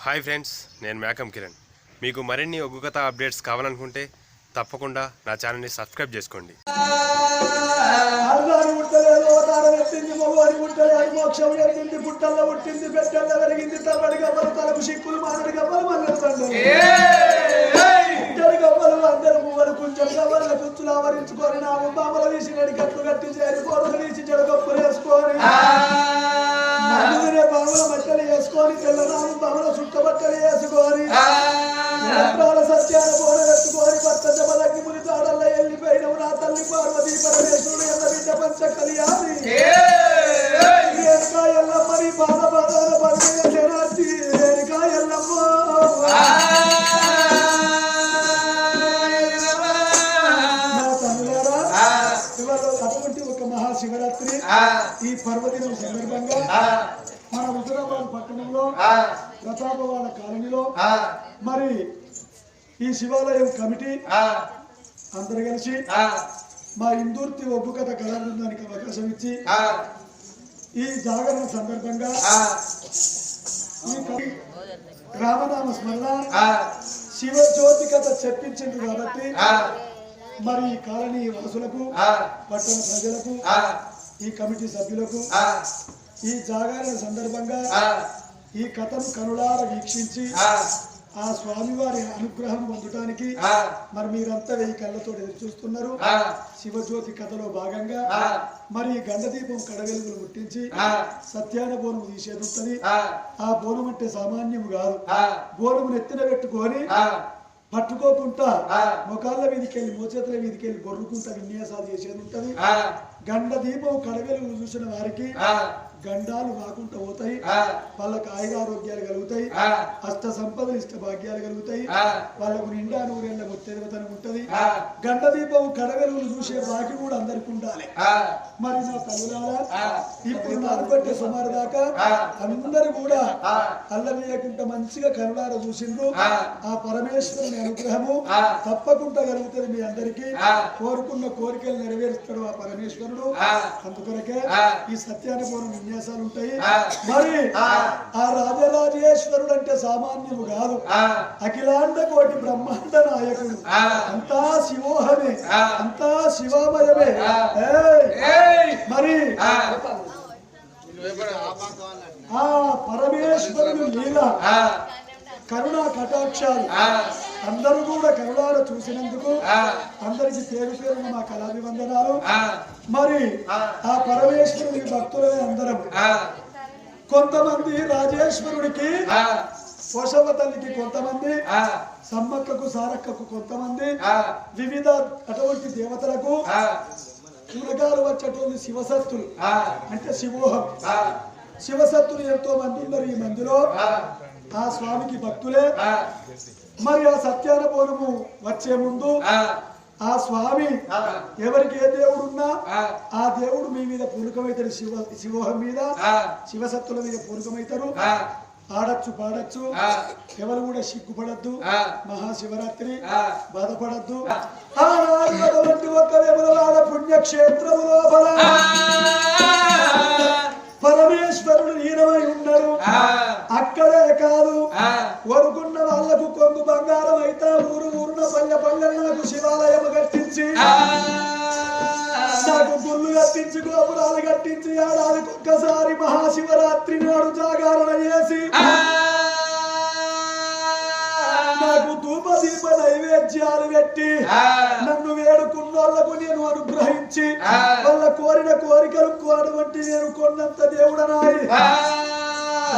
Hi friends, నేను మేకం కిరణ్. మీకు మరిన్ని ఒగ్గు కథ అప్డేట్స్ కావాలనుకుంటే తప్పకుండా నా ఛానల్ని సబ్స్క్రైబ్ చేసుకోండి. ఆవరించుకొని నా బామల తీసి నడికట్లు కట్టి చేరి కోరలు తీసి జడగొప్పలు వేసుకొని నలుగురే బామల బట్టలు వేసుకొని తెల్లనాము బామల చుట్ట బట్టలు వేసుకొని సత్యాన బోన కట్టుకొని భర్త జబలకి ముని తాడల్లో వెళ్ళిపోయినవు నా తల్లి పార్వతీ పరమేశ్వరుడు ఎల్ల బిడ్డ పంచ కలియాలి రేణుకా ఎల్లమ్మని బాధ బాధల పరమేశ్వరాచి రేణుకా ఎల్లమ్మ శివరాత్రి ఈ పర్వదినం సందర్భంగా మన హుజరాబాద్ పట్టణంలో ప్రతాపవాడ కాలనీలో మరి ఈ శివాలయం కమిటీ అందరు కలిసి మా ఇందూర్తి ఒగ్గు కథ కళా బృందానికి అవకాశం ఇచ్చి ఈ జాగరణ సందర్భంగా ఈ రామనామ స్మరణ శివజ్యోతి కథ చెప్పించింది కాబట్టి మరి ఈ కాలనీ వాసులకు పట్టణ ప్రజలకు ఈ కమిటీ సభ్యులకు ఈ జాగరణ సందర్భంగా ఈ కథను కనులార వీక్షించి ఆ స్వామివారి అనుగ్రహం పొందడానికి మరి మీరంతా 1000 కళ్ళతో ఎదురు చూస్తున్నారు. శివజ్యోతి కథలో భాగంగా మరి గండదీపం కడవెలుగులు ముట్టించి సత్యాన బోనం తీసేది ఉంటుంది. ఆ బోనం అంటే సామాన్యం కాదు. బోనము నెత్తిన పెట్టుకొని పట్టుకోకుండా మొకాళ్ళ మీదకెళ్ళి మోచేతుల మీదకెళ్ళి బొర్రుకుంటా విన్యాసాలు చేసేది ఉంటది. గండ దీపం కడవెలుగు చూసిన వారికి గండాలు రాకుండా పోతాయి, వాళ్ళకు ఆయురారోగ్యాలు కలుగుతాయి, అష్ట సంపదలు ఇష్ట భాగ్యాలు కలుగుతాయి, వాళ్ళకు నిండా నూరేళ్ల ముత్తెదవతనం ఉంటది. గండ దీపం కడవెలుగులు చూసే బాకి కూడా అందరికి ఉండాలి. మరి నా తల్లులారా ఇప్పుడు నాలుగొట్టే సుమారు దాకా అందరు కూడా అల్లవేయకుండా మంచిగా కరుణార చూసిండ్రు. ఆ పరమేశ్వరుని అనుగ్రహము తప్పకుండా కలుగుతుంది. మీ అందరికీ కోరుకున్న కోరికలు నెరవేరుస్తాడు ఆ పరమేశ్వరుడు. అందుకొరకే ఈ సత్యానుభవం విన్యాసాలు ఉంటాయి. మరి ఆ రాజరాజేశ్వరుడు అంటే సామాన్యము కాదు. అఖిలాండ కోటి బ్రహ్మాండ నాయకుడు. అంతా శివోహమే, అంతా శివామయమే. మరి ఆ పరమేశ్వరుడు లీల కరుణా కటాక్షాలు అందరూ కూడా కరుణాల చూసినందుకు అందరికి పేరు పేరున మా కళాభివందనాలు. మరి ఆ పరమేశ్వరుడి భక్తులనే అందరం. కొంతమంది రాజేశ్వరుడికి పోషవ తల్లికి, కొంతమంది సమ్మక్కకు సారక్కకు, కొంతమంది వివిధ అటువంటి దేవతలకు చూడగాలు వచ్చేటువంటి శివసత్తులు అంటే శివోహం. శివసత్తులు ఎంతో మంది ఉన్నారు ఈ మందిలో. ఆ స్వామికి భక్తులే. మరి ఆ సత్యాన బోనము వచ్చే ముందు ఆ స్వామి ఎవరికి ఏ దేవుడు ఉన్నా ఆ దేవుడు మీ మీద పూనకమవుతాడు. శివోహం మీద, శివసత్తుల మీద పూనకమవుతారు. ఆడచ్చు, పాడచ్చు, ఎవరు కూడా సిగ్గుపడద్దు. మహాశివరాత్రి బాధపడద్దు. ఒక వేములవాడ పుణ్యక్షేత్రము లోపల పరమేశ్వరుడు లీనమై ఉన్నాడు. అక్కడే కాదు, వరుకున్న వాళ్లకు కొంగు బంగారం అయితే ఊరున పల్లె పల్లె నాకు శివాలయం కట్టించి, నాకు గుళ్ళు కట్టించి, గోపురాలు కట్టించి, ఏడాదికి ఒక్కసారి మహాశివరాత్రి నాడు జాగరణ చేసి నాకు ధూప దీప నైవేద్యాలు పెట్టి నన్ను వేడుకున్న వాళ్లకు నేను అనుగ్రహించి వాళ్ళ కోరిన కోరికలు కోరవంటి నేను కొన్నంత దేవుడనాయి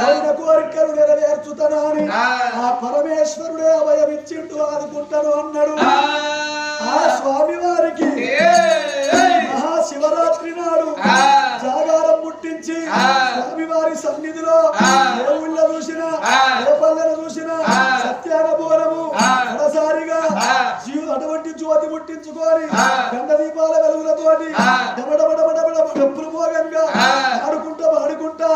ఆయన కోరికలు నెరవేర్చుతానని ఆ పరమేశ్వరుడే అభయమిచ్చిండు, ఆదుకుంటాను అన్నాడు. ఆ స్వామి వారికి మహాశివరాత్రి నాడు జాగారం ముట్టించి స్వామివారి సన్నిధిలో ఏ ఊళ్ళ చూసినా, ఏ పల్లెను చూసినా సత్యాన బోనము ఒకసారిగా అటువంటి జ్యోతి ముట్టించుకొని గండ దీపాల వెలుగులతోటి డబ్బులు మోగంగా ఆడుకుంటా పాడుకుంటా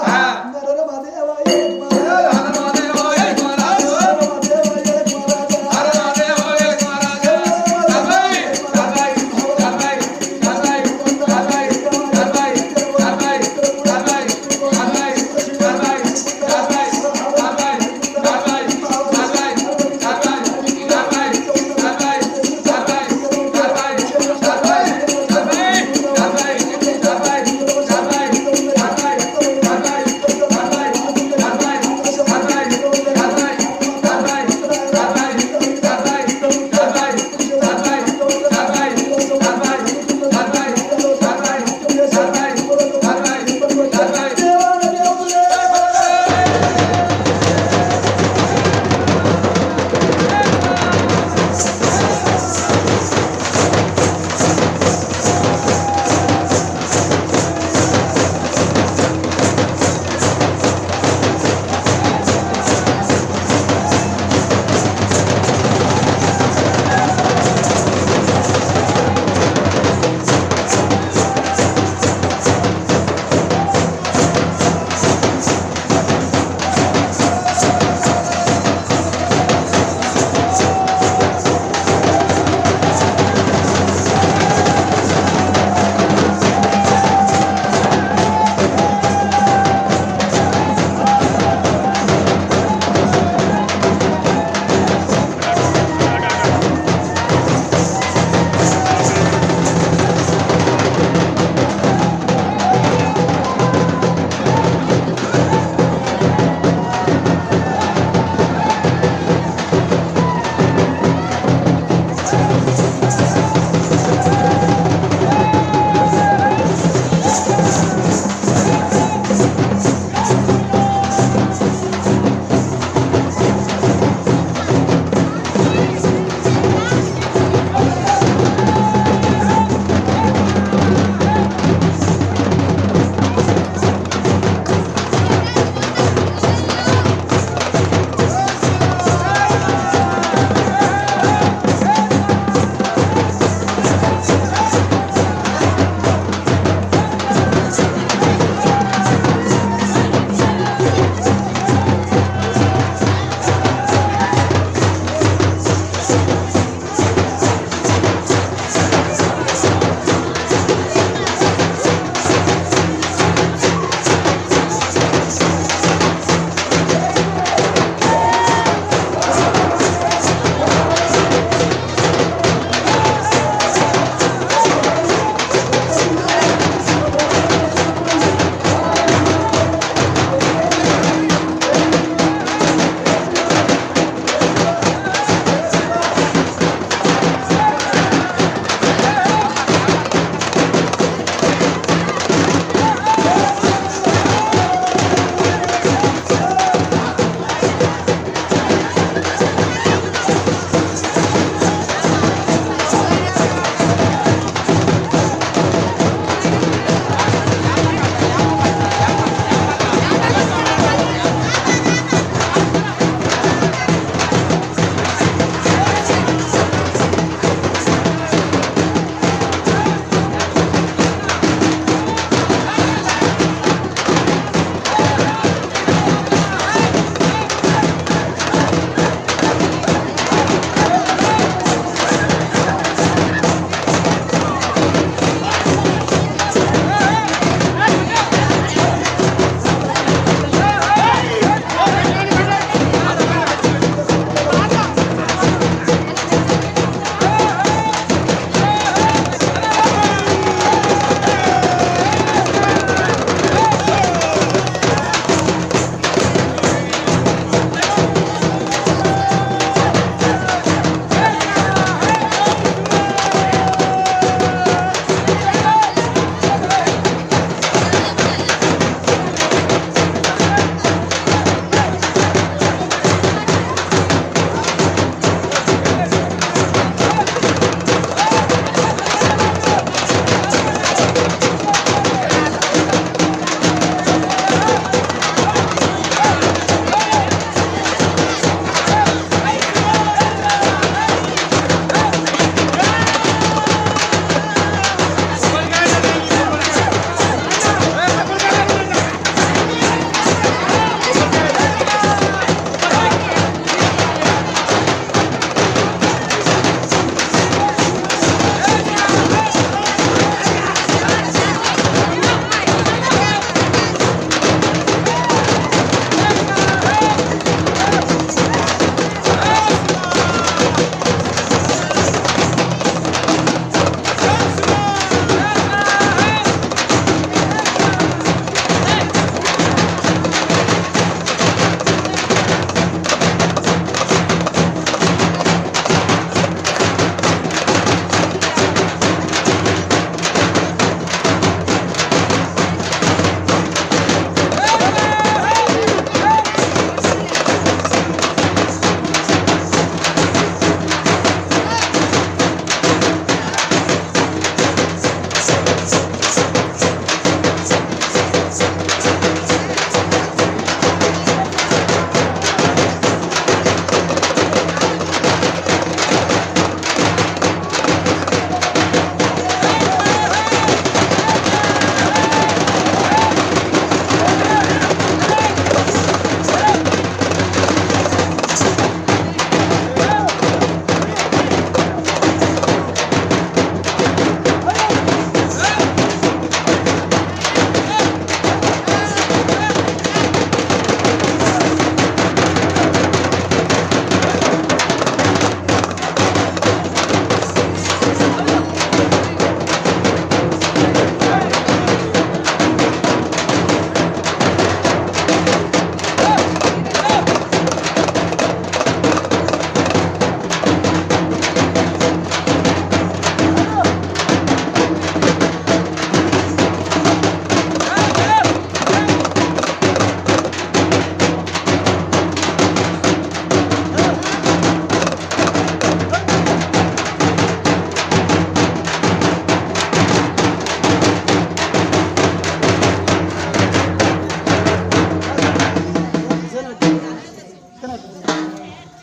చేస్తాను